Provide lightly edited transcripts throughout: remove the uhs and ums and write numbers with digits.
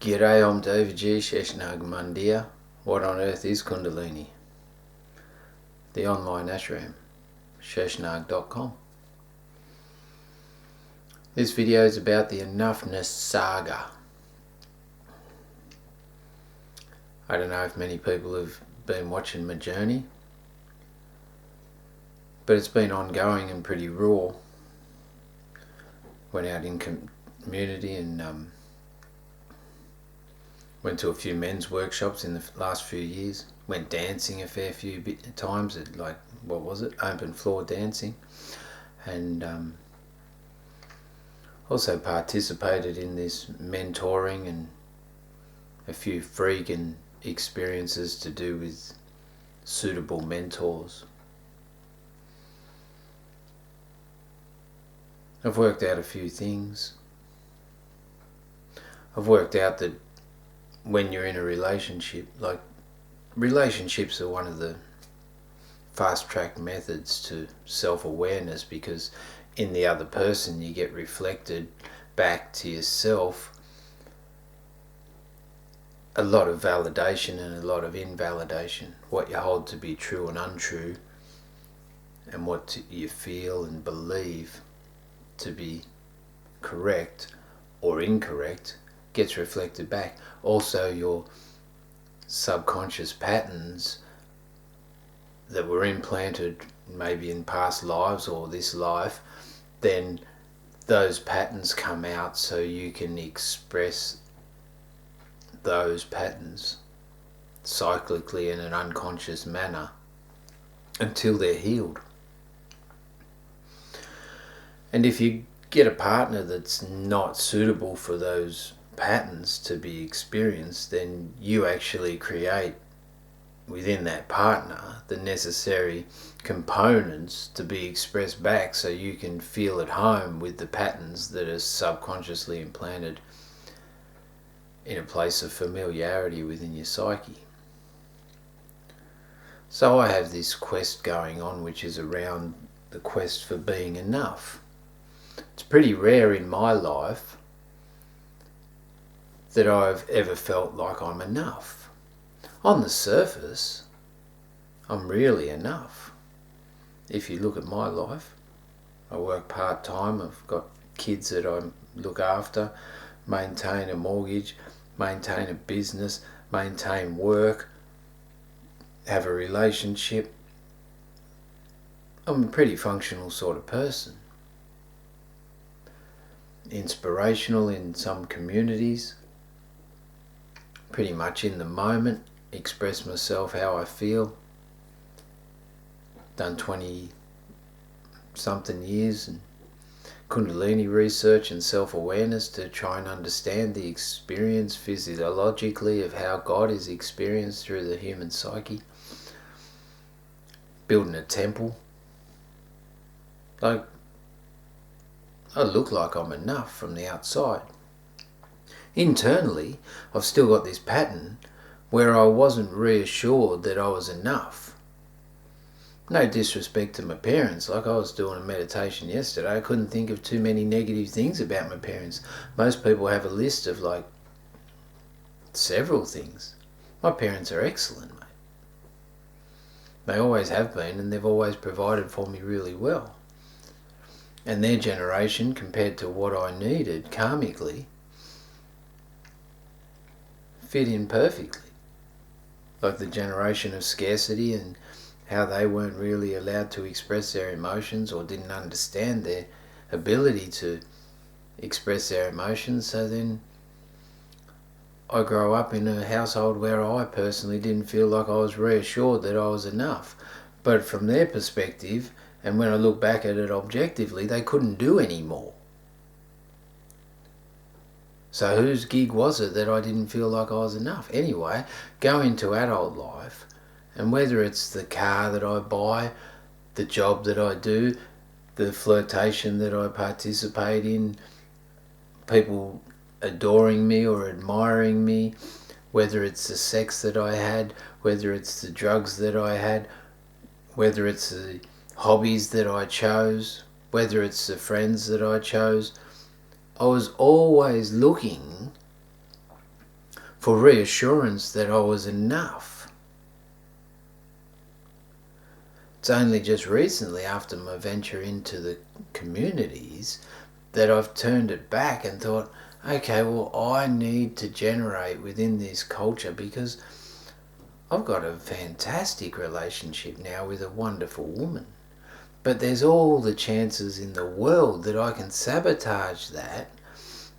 G'day, I'm David G. Sheshnag Mandir. What on earth is Kundalini? The online ashram, sheshnag.com. This video is about the enoughness saga. I don't know if many people have been watching my journey, but it's been ongoing and pretty raw. Went out in community and went to a few men's workshops in the last few years. Went dancing a fair few times at open floor dancing, and also participated in this mentoring and a few freaking experiences to do with suitable mentors. I've worked out a few things. I've worked out that when you're in a relationship, relationships are one of the fast-track methods to self-awareness, because in the other person you get reflected back to yourself a lot of validation and a lot of invalidation, what you hold to be true and untrue, and what you feel and believe to be correct or incorrect gets reflected back. Also, your subconscious patterns that were implanted maybe in past lives or this life, then those patterns come out so you can express those patterns cyclically in an unconscious manner until they're healed. And if you get a partner that's not suitable for those patterns to be experienced, then you actually create within that partner the necessary components to be expressed back so you can feel at home with the patterns that are subconsciously implanted in a place of familiarity within your psyche. So I have this quest going on, which is around the quest for being enough. It's pretty rare in my life that I've ever felt like I'm enough. On the surface, I'm really enough. If you look at my life, I work part-time, I've got kids that I look after, maintain a mortgage, maintain a business, maintain work, have a relationship. I'm a pretty functional sort of person. Inspirational in some communities, pretty much in the moment, express myself how I feel. Done 20 something years in Kundalini research and self-awareness to try and understand the experience physiologically of how God is experienced through the human psyche. Building a temple. I look like I'm enough from the outside. Internally, I've still got this pattern where I wasn't reassured that I was enough. No disrespect to my parents, like I was doing a meditation yesterday, I couldn't think of too many negative things about my parents. Most people have a list of several things. My parents are excellent, mate. They always have been, and they've always provided for me really well. And their generation, compared to what I needed karmically, fit in perfectly. Like the generation of scarcity and how they weren't really allowed to express their emotions or didn't understand their ability to express their emotions. So then I grow up in a household where I personally didn't feel like I was reassured that I was enough. But from their perspective, and when I look back at it objectively, they couldn't do any more. So whose gig was it that I didn't feel like I was enough? Anyway, go into adult life, and whether it's the car that I buy, the job that I do, the flirtation that I participate in, people adoring me or admiring me, whether it's the sex that I had, whether it's the drugs that I had, whether it's the hobbies that I chose, whether it's the friends that I chose, I was always looking for reassurance that I was enough. It's only just recently, after my venture into the communities, that I've turned it back and thought, okay, well, I need to generate within this culture, because I've got a fantastic relationship now with a wonderful woman. But there's all the chances in the world that I can sabotage that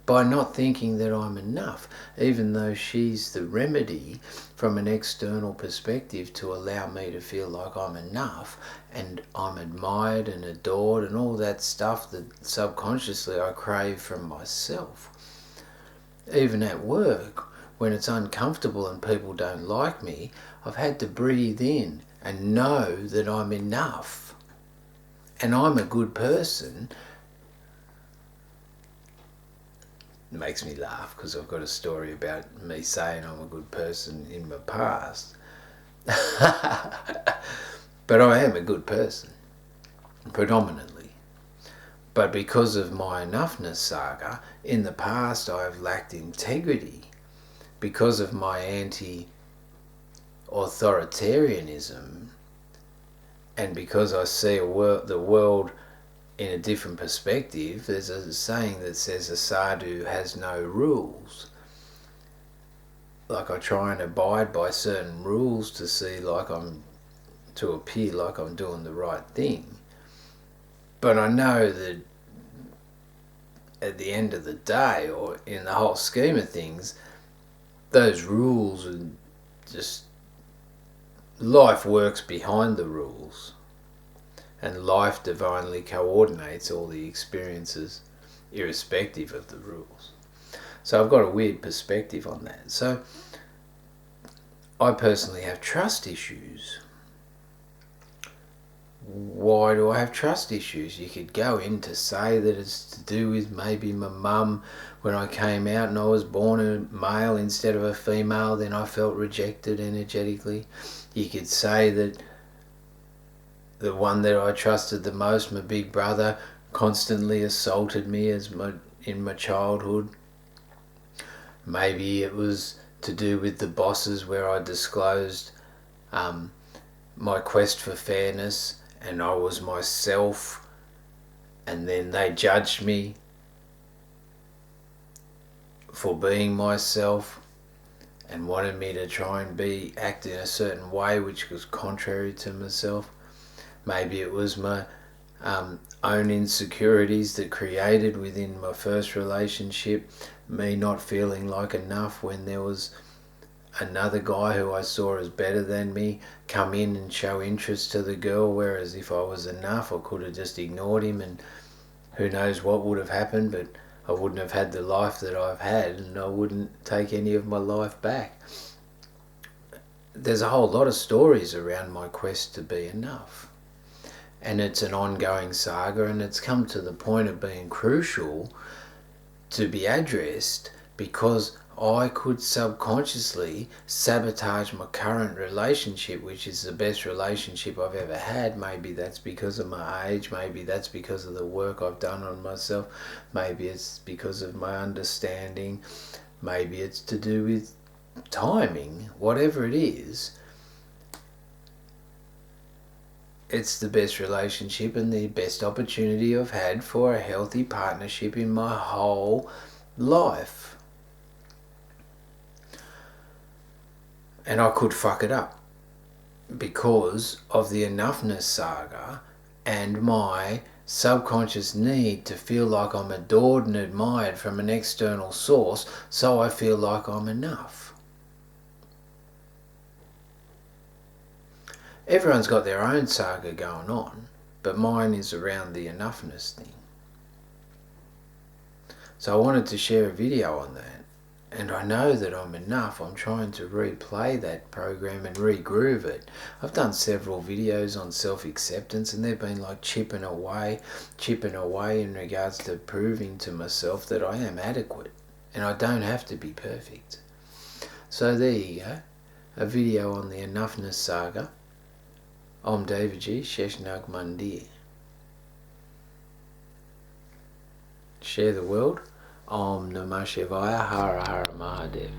by not thinking that I'm enough, even though she's the remedy from an external perspective to allow me to feel like I'm enough and I'm admired and adored and all that stuff that subconsciously I crave from myself. Even at work, when it's uncomfortable and people don't like me, I've had to breathe in and know that I'm enough and I'm a good person. It makes me laugh because I've got a story about me saying I'm a good person in my past. But I am a good person, predominantly. But because of my enoughness saga, in the past I have lacked integrity. Because of my anti-authoritarianism, and because I see the world in a different perspective, there's a saying that says a sadhu has no rules. Like, I try and abide by certain rules to appear like I'm doing the right thing. But I know that at the end of the day, or in the whole scheme of things, those rules are just, life works behind the rules, and life divinely coordinates all the experiences irrespective of the rules. So I've got a weird perspective on that. So I personally have trust issues. Why do I have trust issues? You could go in to say that it's to do with maybe my mum, when I came out and I was born a male instead of a female, then I felt rejected energetically. You could say that the one that I trusted the most, my big brother, constantly assaulted me in my childhood. Maybe it was to do with the bosses, where I disclosed my quest for fairness and I was myself, and then they judged me for being myself and wanted me to try and act in a certain way which was contrary to myself. Maybe it was my own insecurities that created within my first relationship, me not feeling like enough when there was another guy who I saw as better than me come in and show interest to the girl, whereas if I was enough, I could have just ignored him and who knows what would have happened, but I wouldn't have had the life that I've had, and I wouldn't take any of my life back. There's a whole lot of stories around my quest to be enough, and it's an ongoing saga, and it's come to the point of being crucial to be addressed, because I could subconsciously sabotage my current relationship, which is the best relationship I've ever had. Maybe that's because of my age, maybe that's because of the work I've done on myself, maybe it's because of my understanding, maybe it's to do with timing. Whatever it is, it's the best relationship and the best opportunity I've had for a healthy partnership in my whole life. And I could fuck it up because of the enoughness saga and my subconscious need to feel like I'm adored and admired from an external source, so I feel like I'm enough. Everyone's got their own saga going on, but mine is around the enoughness thing. So I wanted to share a video on that. And I know that I'm enough. I'm trying to replay that program and regroove it. I've done several videos on self-acceptance, and they've been like chipping away in regards to proving to myself that I am adequate and I don't have to be perfect. So there you go, a video on the enoughness saga. Om Devaji Sheshnag Mandir. Share the world. Om Namah Shivaya, Hara Hara Mahadev.